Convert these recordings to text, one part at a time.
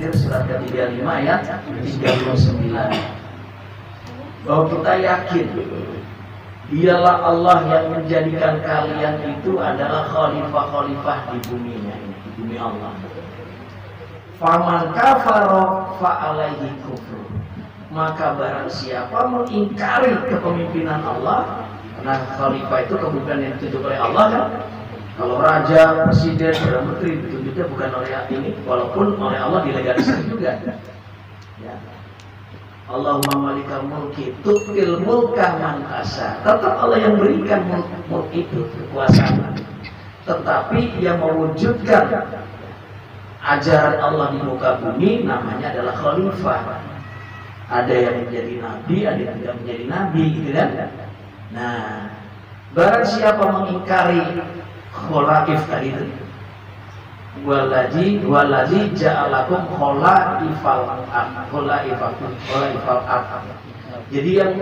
Al-Mudaththir surat ke-35 ayat 39. Bahwa kita yakin dialah Allah yang menjadikan kalian itu adalah khalifah-khalifah di buminya, di bumi Allah. Faman kafara fa alaihi kufru. Maka barang siapa mengingkari kepemimpinan Allah, karena khalifah itu kepemimpinan yang ditunjuk oleh Allah kan. Kalau raja, presiden, perdana menteri ditunjuknya bukan oleh ini, walaupun oleh Allah dilegalisir juga. Ya. Allahumma malikal mulki tu'til mulka man tasha. Tetap Allah yang berikan mulk itu, kekuasaan. Tetapi yang mewujudkan ajaran Allah di muka bumi namanya adalah khalifah. Ada yang menjadi nabi, ada yang tidak menjadi nabi, gitu kan? Nah, barang siapa mengingkari khalaif tadi itu, Waladzi ja'alakum khalaifal ard. Jadi yang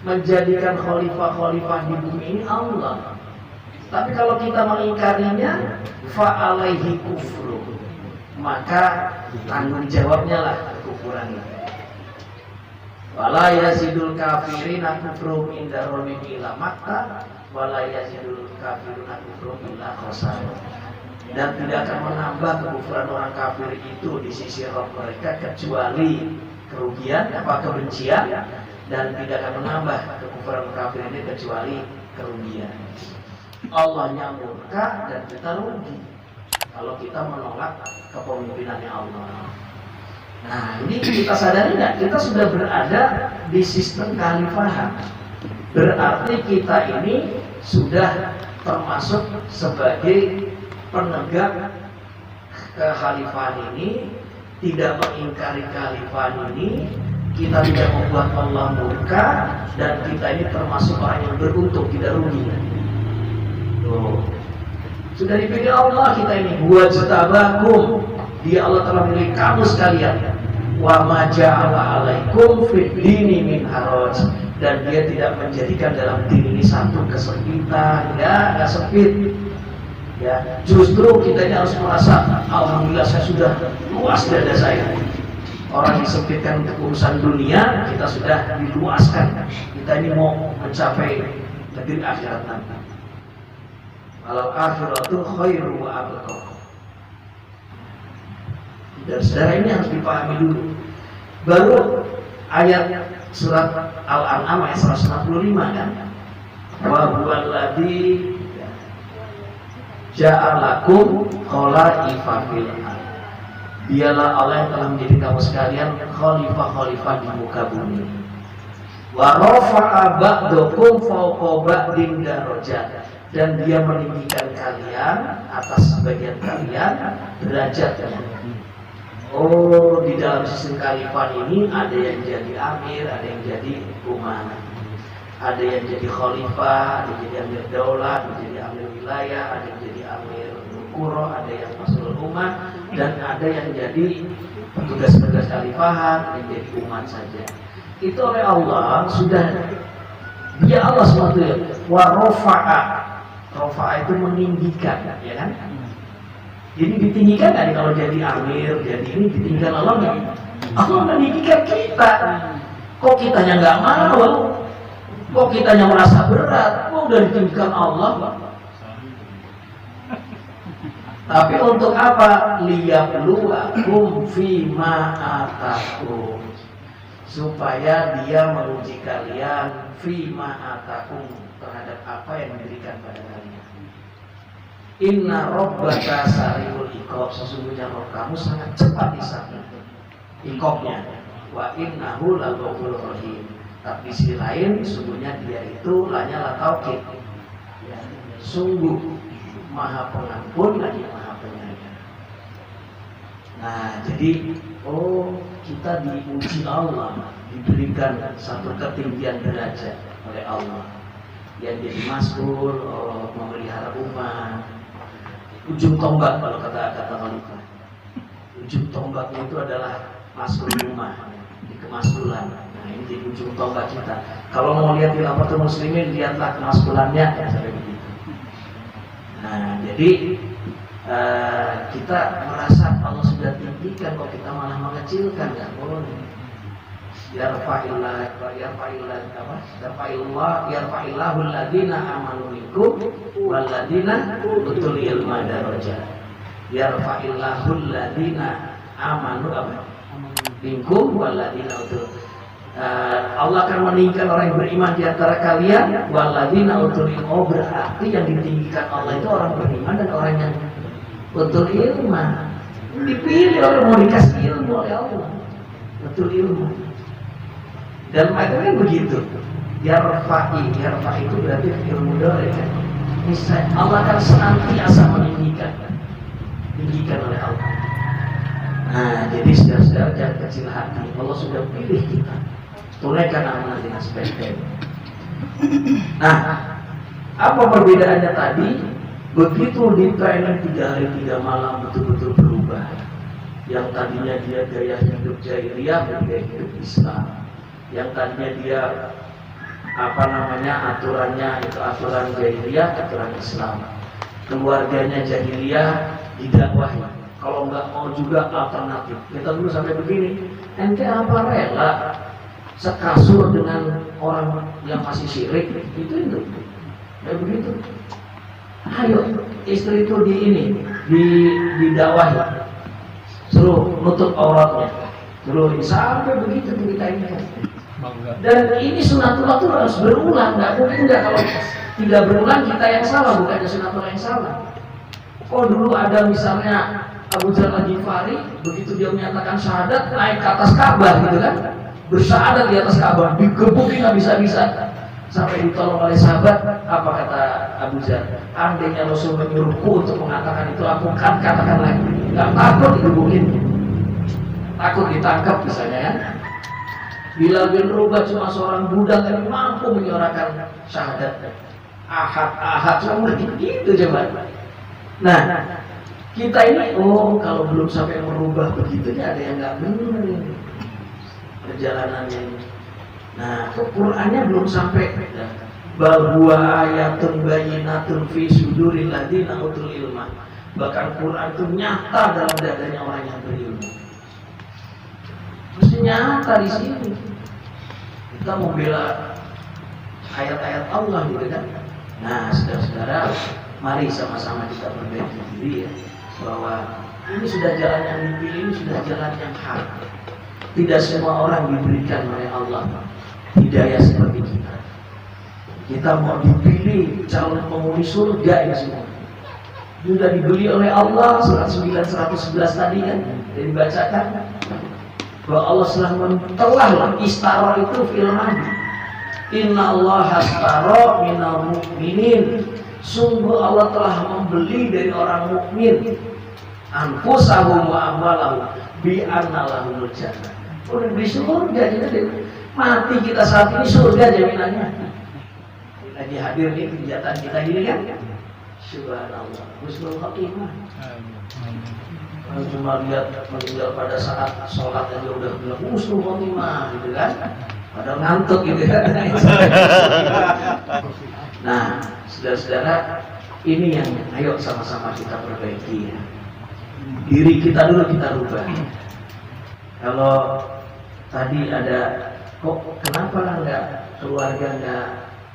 menjadikan khalifah-khalifah di bumi ini Allah. Tapi kalau kita mengingkarinya, fa alaihi kufru. Maka tanggung jawabnya lah kekufuran itu. Wala yazidul kafirina kufrum inda rabbihim illa maqta wala yazidul kafiruna kufrum illa khasara. Dan tidak akan menambah kekufuran orang kafir itu di sisi Rabb mereka kecuali kerugian, kebencian, dan tidak akan menambah kekufuran kafir ini kecuali kerugian. Allahnya murka dan kita rugi kalau kita menolak kepemimpinannya Allah. Nah, ini kita sadari nggak? Kita sudah berada di sistem khalifahan. Berarti kita ini sudah termasuk sebagai penegak kekhalifahan ini, tidak mengingkari kekhalifahan ini, kita tidak membuat Allah murka, dan kita ini termasuk orang yang beruntung, tidak rugi. Tuh. Sudah dipilih Allah kita ini, wajtabakum. Dia Allah telah memilih kamu sekalian. Wa ma ja'ala 'alaikum fid dini min haraj. Dan dia tidak menjadikan dalam din ini satu kesempitan, enggak sempit. Ya, justru kita ini harus merasa alhamdulillah saya sudah luas dada saya. Orang disempitkan untuk urusan dunia, kita sudah diluaskan. Kita ini mau mencapai negeri akhirat nanti. Al akhiratu khairu wa abqa. Dan saudara ini harus dipahami dulu. Baru ayat surat Al-An'am ayat 165 kan. Wa huwallazi ja'alakum khalaifa fil ardh. Dialah Allah yang telah menjadi kamu sekalian khalifah-khalifah di muka bumi. Wa rafa'a ba'dakum fawqa ba'din darajat. Dan dia meninggikan kalian atas sebagian kalian derajatnya. Oh, di dalam sistem khalifah ini ada yang jadi amir, ada yang jadi umar, ada yang jadi khalifah, ada yang jadi amir daulah, ada yang jadi amir wilayah, ada yang jadi amir qura, ada yang masuk umat, dan ada yang jadi petugas-petugas khalifahan, yang jadi umat saja. Itu oleh Allah sudah, dia Allah SWT wa rafa'a itu meninggikan, ya kan? Jadi ditinggikan nggak kalau jadi amir, jadi ini ditinggikan Allah nggak? Allah meninggikan kita. Kok kitanya nggak mau? Kok kitanya merasa berat? Kok udah ditinggikan Allah? Tapi untuk apa? Liyabluwakum fima atakum. Supaya dia menguji kalian fima atakum, terhadap apa yang diberikan pada kalian. Inna rabbaka sariul iqab. Sesungguhnya Rabb kamu sangat cepat hisabnya, iqabnya. Wa innahu laghafurur rahim. Tapi di sisi lain, sesungguhnya dia itu lanyala taukid, ya, sungguh maha pengampun lagi maha penyayang. Nah, jadi kita diuji Allah, diberikan satu ketinggian derajat oleh Allah. Yang jadi mas'ul, memelihara umat. Ujung tombak kalau kata khalifah. Ujung tombaknya itu adalah mas'ul umat, di kemas'ulan. Nah, ini jadi ujung tombak kita. Kalau mau lihat khilafatul muslimin, lihatlah kemas'ulannya, ya, sampai begitu. Nah, jadi kita merasa Allah sudah tinggi meninggikan, kok kita malah mengecilkan, nggak boleh. Yarfa'illahu alladziina aamanu minkum walladziina utul ilma darajat. Yarfa'illahu alladziina aamanu minkum walladziina utul. Allah akan meninggikan orang yang beriman di antara kalian, walladziina utul ilma, berarti yang ditinggikan Allah itu orang beriman dan orang yang utul ilma. Dipilih orang mau dikasih ilmu oleh Allah, utul ilmu. Dan mereka kan begitu. Yarfa'i itu berarti ilmu mudhari kan. Misalnya Allah akan senantiasa meninggikan oleh Allah. Nah, jadi saudara-saudara jangan kecil hati. Allah sudah pilih kita. Tunaikan amanah dengan sebaik-baiknya. Nah, apa perbedaannya tadi? Begitu di training 3 hari 3 malam betul-betul berubah. Yang tadinya dia gaya hidup jahiliyah menjadi gaya hidup Islam. Yang tadinya dia aturannya itu aturan jahiliyah, aturan Islam. Keluarganya jahiliyah didakwahi. Kalau nggak mau juga alternatif. Kita dulu sampai begini, ente apa rela sekasur dengan orang yang masih syirik? Itu kayak begitu. Ayo istri itu didakwahi, suruh nutup auratnya, suruh sampai begitu ceritanya. Dan ini sunatullah itu harus berulang, nggak mungkin nggak. Kalau tidak berulang kita yang salah, bukannya sunatullah yang salah. Oh dulu ada misalnya Abu Dzar Al-Ghifari, begitu dia menyatakan syahadat naik ke atas Ka'bah gitu kan, bersyahadat di atas Ka'bah, digebukin habis-habisan sampai ditolong oleh sahabat. Apa kata Abu Dzar? Andainya Rasul menyuruhku untuk mengatakan itu, aku kan katakan lagi. Nggak takut digebukin, takut ditangkap misalnya kan. Bilal bin Rabah cuma seorang budak yang mampu menyuarakan syahadat. Ahad cuma gitu coba. Nah, kita ini kalau belum sampai merubah begitunya ada yang nggak benar ini perjalanannya ini. Nah, Qurannya belum sampai. Bahwa ayatun bayyinatun fi suduril ladzina utul ilma. Bahkan Quran itu nyata dalam dadanya orang yang berilmu. Mesti nyata di sini. Kita membela ayat-ayat Allah gitu kan. Nah, saudara-saudara, mari sama-sama kita perbaiki diri ya, bahwa ini sudah jalan yang dipilih, ini sudah jalan yang hak. Tidak semua orang diberikan oleh Allah hidayah seperti kita. Kita mau dipilih calon penghuni surga ini semua. Sudah dibeli oleh Allah, surat 9 111 tadi kan yang dibacakan. Bahwa Allah telah istara itu film. Inna Allah astara minal mu'minin. Sungguh Allah telah membeli dari orang mukmin anfusahum wa amwalahum bi anna lahumul jannah. Udah di surga jadi mati kita saat ini surga jaminannya. Lagi hadir nih kegiatan kita gini kan. Subhanallah. Husnul khotimah. Cuma lihat meninggal pada saat sholat aja udah bilang husnul khotimah gitu kan. Padahal ngantuk gitu kan. Nah, saudara-saudara, ini yang ayo sama-sama kita perbaiki ya. Diri kita dulu kita rubah. Kalau tadi ada kok kenapa enggak keluarga enggak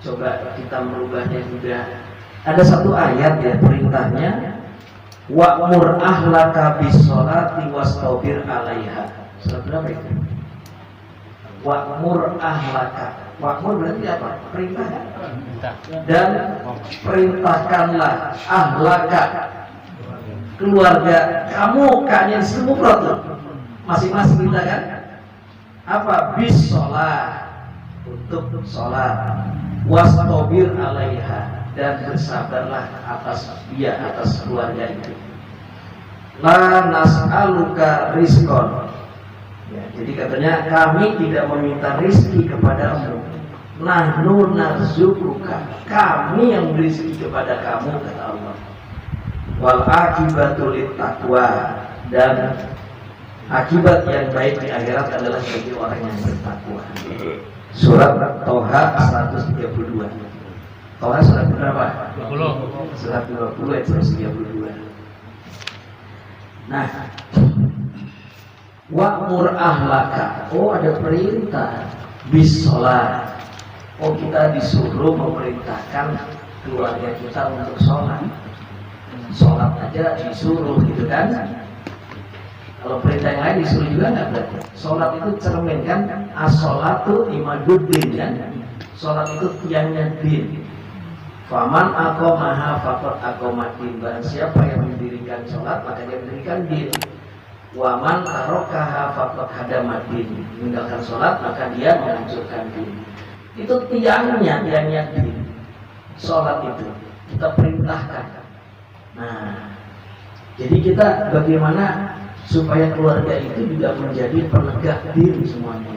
coba kita merubahnya juga. Ada satu ayat ya perintahnya wa'mur ahlaka bis-sholati wastabir 'alaiha. Surat berapa itu? Wa'mur ahlaka. Wa'mur berarti apa? Perintah. Dan perintahkanlah ahlaka, keluarga kamu, kalian semua tuh masing-masing kita kan. Apa? Bis-sholat, untuk sholat, wastabir 'alaiha, dan bersabarlah atas dia, atas keluarga itu. La nas'aluka rizqan. Ya, jadi katanya kami tidak meminta rizki kepadamu. Nahnu narzuquka. Kami yang memberi rizki kepada kamu, kata Allah. Wal akibatu littaqwa, dan akibat yang baik di akhirat adalah bagi orang yang bertakwa. Surat Toha 132. Toha surat berapa? 20. Surat 20 ayat 132. Nah, Wa'mur ahlaka. Oh, ada perintah. Bis sholat. Oh, kita disuruh memerintahkan keluarga kita untuk sholat. Sholat aja disuruh gitu kan. Kalau perintah yang lain disuruh juga nggak berarti. Sholat itu cermin kan. As-sholatu imaduddin kan. Sholat itu tiangnya din. Faman aqamaha faqad aqamaddin. Barang siapa yang mendirikan sholat maka dia mendirikan din. Waman tarokaha faqad hadamaddin. Meninggalkan sholat maka dia menghancurkan din. Itu tiangnya din. Sholat itu kita perintahkan. Nah, jadi kita bagaimana supaya keluarga itu juga menjadi penegak din semuanya.